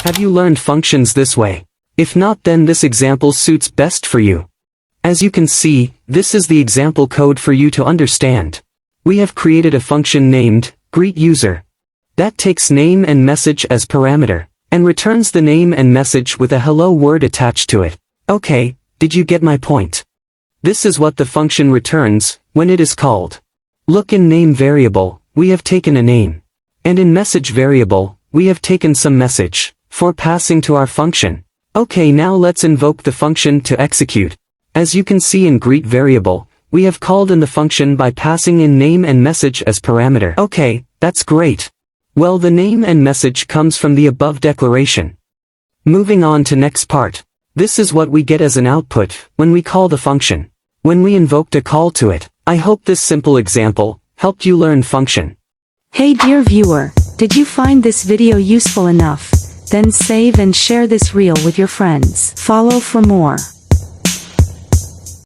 Have you learned functions this way? If not, then this example suits best for you. As you can see, this is the example code for you to understand. We have created a function named greetUser. That takes name and message as parameter, and returns the name and message with a hello word attached to it. Okay, did you get my point? This is what the function returns when it is called. Look, in name variable, we have taken a name. And in message variable, we have taken some message for passing to our function. Okay, now let's invoke the function to execute. As you can see, in greet variable, we have called in the function by passing in name and message as parameter. Okay, that's great. Well, the name and message comes from the above declaration. Moving on to next part. This is what we get as an output when we call the function. When we invoked a call to it. I hope this simple example helped you learn function. Hey dear viewer, did you find this video useful enough? Then save and share this reel with your friends. Follow for more.